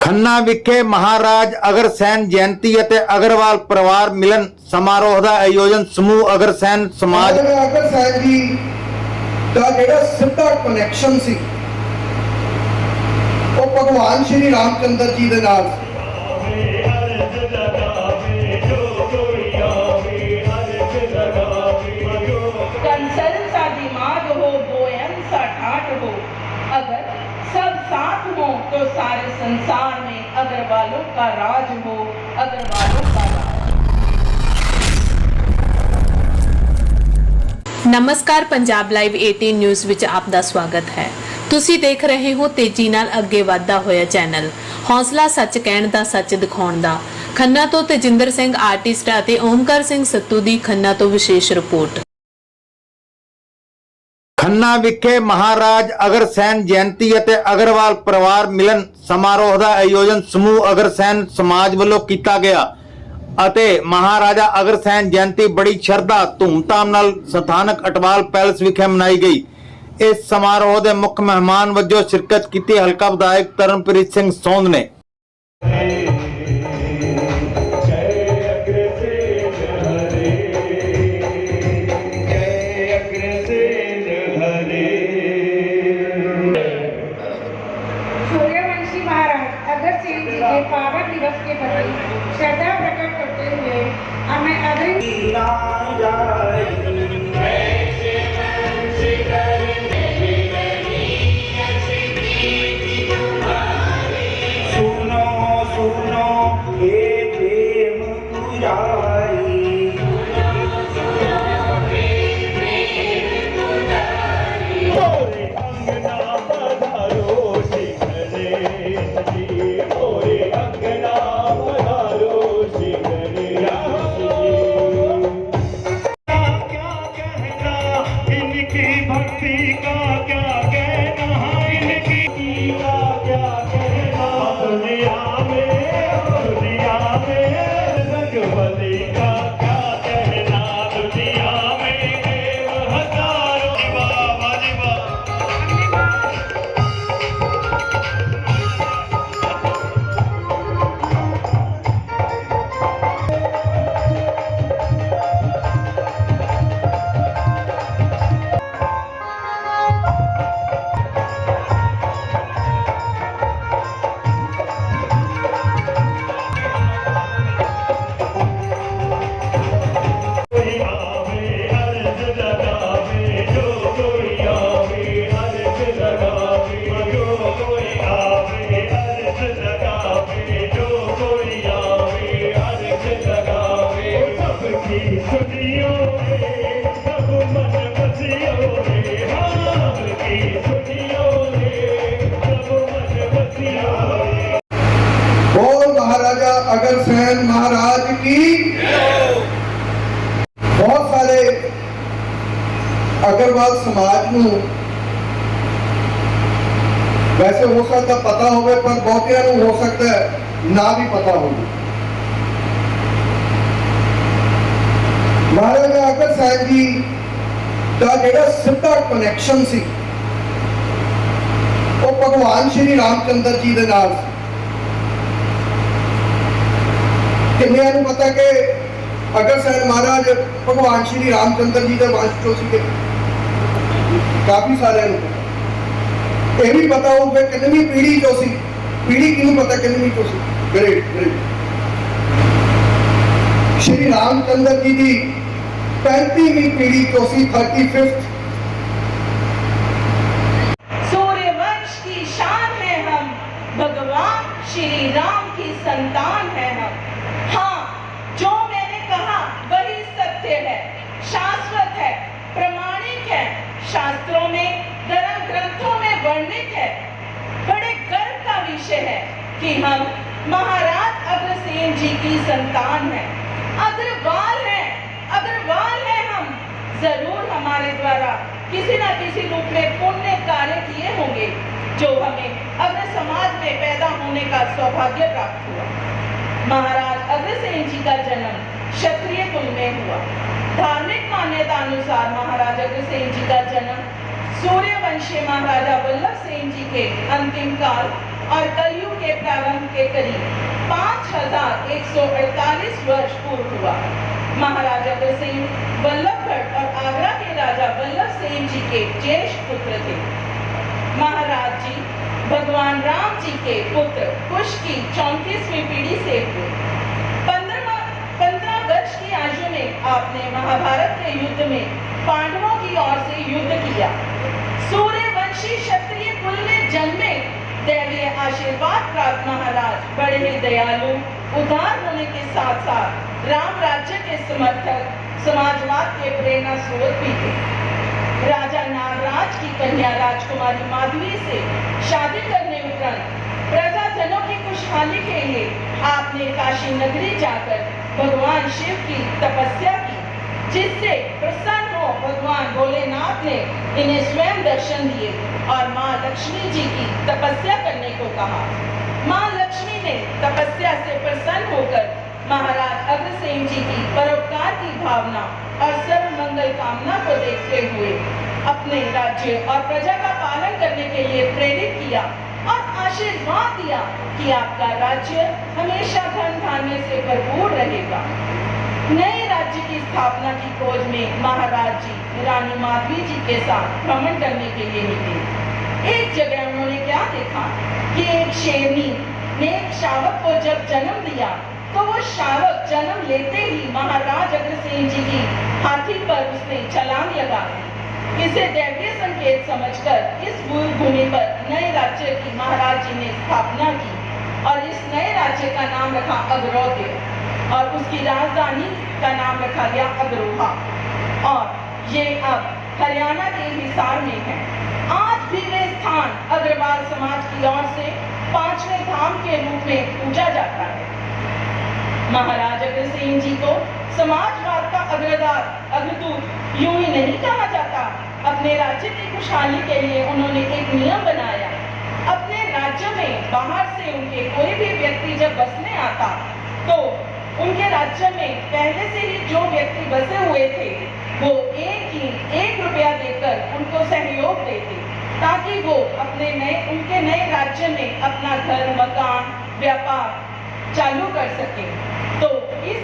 ਖੰਨਾ ਵਿਖੇ ਮਹਾਰਾਜ ਅਗਰਸੈਨ ਜਯੰਤੀ ਅਤੇ ਅਗਰਵਾਲ ਪਰਿਵਾਰ ਮਿਲਨ ਸਮਾਰੋਹ ਦਾ ਆਯੋਜਨ ਸਮੂਹ ਅਗਰਸੈਨ ਸਮਾਜ ਅਗਰਸੈਨ ਜੀ ਦਾ ਜਿਹੜਾ ਸਿੱਧਾ ਕਨੈਕਸ਼ਨ ਸੀ ਉਹ ਭਗਵਾਨ ਸ਼੍ਰੀ ਰਾਮਚੰਦਰ ਜੀ ਦੇ ਨਾਲ अगर सब साथ हो तो सारे संसार में अग्रवालों का राज हो, अग्रवालों का राज। नमस्कार, पंजाब लाइव 18 न्यूज़ विच आप दा स्वागत है। ਤੁਸੀਂ ਦੇਖ ਰਹੇ ਹੋ ਤੇਜ਼ੀ ਨਾਲ ਅੱਗੇ ਵਧਦਾ ਹੋਇਆ ਚੈਨਲ ਹੌਸਲਾ ਸੱਚ ਕਹਿਣ ਦਾ, ਸੱਚ ਦਿਖਾਉਣ ਦਾ। ਖੰਨਾ ਤੋਂ ਤੇਜਿੰਦਰ ਸਿੰਘ ਆਰਟਿਸਟ ਅਤੇ ਓਮਕਾਰ ਸਿੰਘ ਸੱਤੂ ਦੀ ਖੰਨਾ ਤੋਂ ਵਿਸ਼ੇਸ਼ ਰਿਪੋਰਟ। ਖੰਨਾ ਵਿਖੇ ਮਹਾਰਾਜ ਅਗਰਸੈਨ ਜਯੰਤੀ ਅਤੇ ਅਗਰਵਾਲ ਪਰਿਵਾਰ ਮਿਲਨ ਸਮਾਰੋਹ ਦਾ ਆਯੋਜਨ ਸਮੂਹ ਅਗਰਸੈਨ ਸਮਾਜ ਵੱਲੋਂ ਕੀਤਾ ਗਿਆ ਅਤੇ ਮਹਾਰਾਜਾ ਅਗਰਸੈਨ ਜਯੰਤੀ ਬੜੀ ਸ਼ਰਧਾ ਧੂਮਧਾਮ ਨਾਲ ਸਥਾਨਕ ਅਟਵਾਲ ਪੈਲਸ ਵਿਖੇ ਮਨਾਈ ਗਈ। ਇਸ ਸਮਾਰੋਹ ਦੇ ਮੁੱਖ ਮਹਿਮਾਨ ਵਜੋਂ ਸ਼ਿਰਕਤ ਕੀਤੀ ਹਲਕਾ ਵਿਧਾਇਕ ਤਰਨਪ੍ਰੀਤ ਸਿੰਘ ਸੌਂਦ ਨੇ। सूर्यवंशी महाराज अगरसेन जी के पावन दिवस के प्रति श्रद्धा प्रकट करते हुए हमें महाराजा अगरसैन महाराज की बहुत सारे अग्रवाल समाज को वैसे हो सकता पता हो पर बहुतिया हो सकता है ना भी पता हो। महाराजा अगरसैन जी का ਜਿਹੜਾ ਸਿੱਧਾ ਕਨੈਕਸ਼ਨ ਸੀ ਉਹ ਭਗਵਾਨ ਸ਼੍ਰੀ ਰਾਮਚੰਦਰ ਜੀ ਦੇ ਨਾਲ किन्ने पता कि अगरसैन महाराज भगवान श्री रामचंद्र जी के वंश चो सीगे। काफी सारे ये भी पता हो कि कितनी पीढ़ी चो सी, पीढ़ी किनू पता कितनी चो सी। Great great. श्री रामचंद्र जी की 35वीं पीढ़ी चो सी, 35th। सूर्यवंश की शान है हम, भगवान श्री राम की संतान है हम। हाँ, जो मैंने कहा वही सत्य है, शाश्वत है, प्रमाणिक है, शास्त्रों में, धर्म ग्रंथों में वर्णित है। बड़े गर्व का विषय है कि हम महाराज अग्रसेन जी की संतान हैं, अग्रवाल हैं, अग्रवाल हैं हम। जरूर हमारे द्वारा किसी न किसी रूप में पुण्य कार्य किए होंगे जो हमें अग्र समाज में पैदा होने का सौभाग्य प्राप्त हुआ। महाराज अग्रसेन जी का जन्म क्षत्रिय कुल में हुआ। धार्मिक मान्यता अनुसार महाराज अग्रसेन जी का जन्म सूर्यवंशी महाराजा वल्लभ सेन जी के अंतिम काल और कलयुग के प्रारंभ के करीब 5148 वर्ष पूर्व हुआ। महाराजा अग्रसेन वल्लभगढ़ और आगरा के राजा वल्लभ सेन जी के ज्येष्ठ पुत्र थे। महाराज जी भगवान राम जी के पुत्र कुश की 34वीं पीढ़ी से हुए। 15 वर्ष की आयु में आपने महाभारत के युद्ध में पांडवों की ओर से युद्ध किया। सूर्यवंशी क्षत्रिय कुल में जन्मे दैवीय आशीर्वाद प्राप्त महाराज बड़े ही दयालु उदार होने के साथ साथ राम राज्य के समर्थक समाजवाद के प्रेरणा स्रोत भी थे। राजा नागराज की कन्या राजकुमारी माधवी से शादी करने उपरांत प्रजाजनों की खुशहाली के लिए आपने काशी नगरी जाकर भगवान शिव की तपस्या की, जिससे प्रसन्न हो भगवान भोलेनाथ ने इन्हें स्वयं दर्शन दिए और मां लक्ष्मी जी की तपस्या करने को कहा। मां लक्ष्मी ने तपस्या से प्रसन्न होकर महाराज अग्रसेन जी की परोपकार की भावना और सर्व मंगल कामना को देखते हुए अपने राज्य और प्रजा का पालन करने के लिए प्रेरित किया और आशीर्वाद दिया कि आपका राज्य हमेशा धन धान्य से भरपूर रहेगा। नए राज्य की स्थापना की खोज में महाराज जी रानी माधवी जी के साथ भ्रमण करने के लिए निकले। एक जगह उन्होंने क्या देखा कि एक शेरनी ने एक शावक को जब जन्म दिया तो वो शावक जन्म लेते ही महाराज अग्रसेन जी की हाथी पर उसने छलांग लगा दी। इसे दैवीय संकेत समझकर इस भूमि पर नए राज्य की महाराज जी ने स्थापना की और इस नए राज्य का नाम रखा अग्रौद्य और उसकी राजधानी का नाम रखा गया अग्रोहा और ये अब हरियाणा के हिसार में है। आज भी वे स्थान अग्रवाल समाज की ओर से 5वें धाम के रूप में पूजा जाता है। महाराज अग्रसेन जी को समाजवाद का अग्रदूत यूं ही नहीं कहा जाता। अपने राज्य की खुशहाली के लिए उन्होंने एक नियम बनाया। अपने राज्य में बाहर से उनके कोई भी व्यक्ति जब बसने आता तो उनके राज्य में पहले से ही जो व्यक्ति बसे हुए थे वो एक रुपया देकर उनको सहयोग देते ताकि वो उनके नए राज्य में अपना घर मकान व्यापार चालू कर सके। तो इस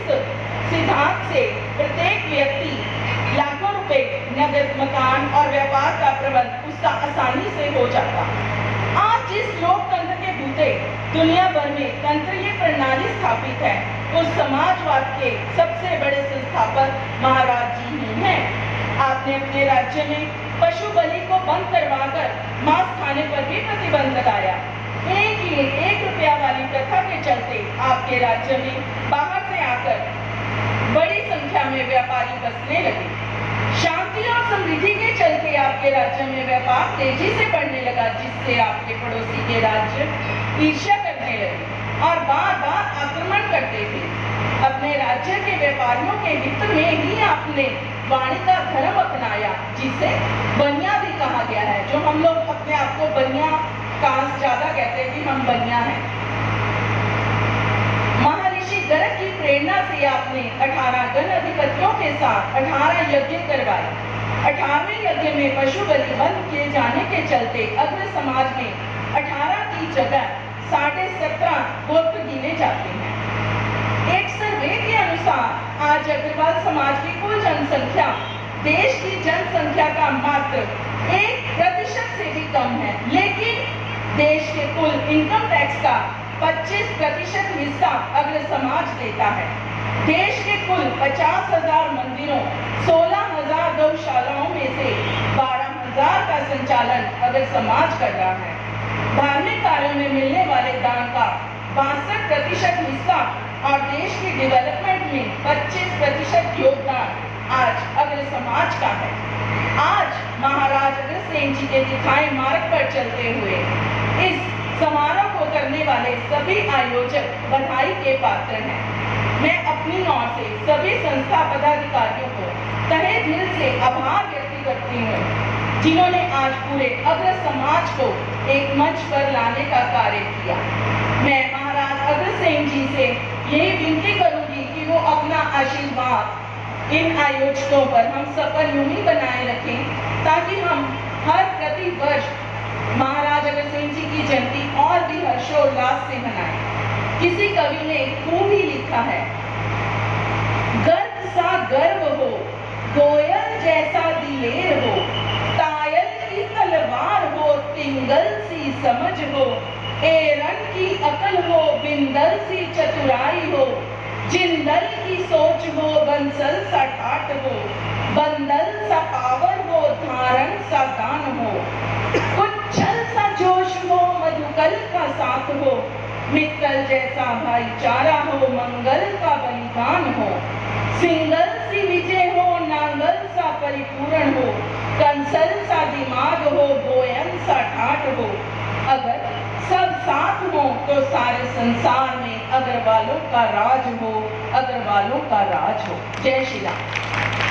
सिद्धांत से प्रत्येक व्यक्ति लाखों रुपए नगद मकान और व्यापार का प्रबंध उसका आसानी से हो जाता। आज जिस लोकतंत्र के बूते दुनिया भर में तंत्रीय प्रणाली स्थापित है उस समाजवाद के सबसे बड़े संस्थापक महाराज जी ही हैं। आपने अपने राज्य में पशु बलि को बंद करवाकर मांस खाने पर भी प्रतिबंध लगाया। एक रुपया वाली प्रथा के चलते आपके राज्य में बाहर से आकर बड़ी संख्या में व्यापारी बसने लगे। शांति और समृद्धि के चलते आपके राज्य में व्यापार तेजी से बढ़ने लगा, जिससे आपके पड़ोसी के राज्य ईर्ष्या करने लगे और बार बार आक्रमण करते थे। अपने राज्य के व्यापारियों के हित में ही आपने वाणी का धर्म अपनाया, जिसे बनिया भी कहा गया है। जो हम लोग अपने आप को बनिया कांस ज्यादा कहते हैं कि हम बनिया हैं। महर्षि गर्ग की प्रेरणा से आपने 18 गण अधिपतियों के साथ 18 यज्ञ करवाए। 18वें यज्ञ में पशु बलि बंद किए जाने के चलते अग्र समाज में 18 की जगह 17.5 गोत्र गिने जाते हैं। एक सर्वे के अनुसार आज अग्रवाल समाज की कुल जनसंख्या देश की जनसंख्या का मात्र 1% से भी कम है, लेकिन देश के कुल इनकम टैक्स का 25% हिस्सा अग्र समाज देता है। देश के कुल 50,000 मंदिरों 16,000 गौशालाओं में से 12,000 का संचालन अग्र समाज कर रहा है। धार्मिक कार्यों में मिलने वाले दान का 62% हिस्सा और देश की डेवलपमेंट में 25% योगदान आज अग्र समाज का है। आज महाराज अग्रसेन जी के दिखाए मार्ग पर चलते हुए इस समारोह को करने वाले सभी आयोजक बधाई के पात्र हैं। मैं अपनी ओर से सभी संस्था पदाधिकारियों को तहे दिल से आभार व्यक्त करती हूँ, जिन्होंने आज पूरे अग्र समाज को एक मंच पर लाने का कार्य किया। मैं महाराज अग्रसेन जी से यही विनती करूंगी कि वो अपना आशीर्वाद इन आयोजकों पर हम सब पर यूं ही बनाए रखें, ताकि हम हर प्रति वर्ष महाराज महाराज अग्रसेन जी की जयंती और भी हर्षोल्लास से मनाएं। किसी कवि ने खूब ही लिखा है, गर्व सा गर्व हो, गोयल जैसा दिलेर हो, तायल की तलवार हो, तिंगल सी समझ हो, एरन की अकल हो, बिंदल सी चतुराई हो, जिंदल की सोच हो, बंसल सा ठाट हो, बंदल सा पावर हो, धारण सा दान हो, उच्छल सा जोश हो, मधुकल का साथ हो, मित्तल जैसा भाईचारा हो, मंगल का बलिदान हो, सिंगल सी विजय हो, नांगल सा परिपूर्ण हो, कंसल सा दिमाग हो, गोयन सा ठाट हो। अगर सब साथ हो तो सारे संसार में अग्रवालों का राज हो, अग्रवालों का राज हो। जय श्री राम।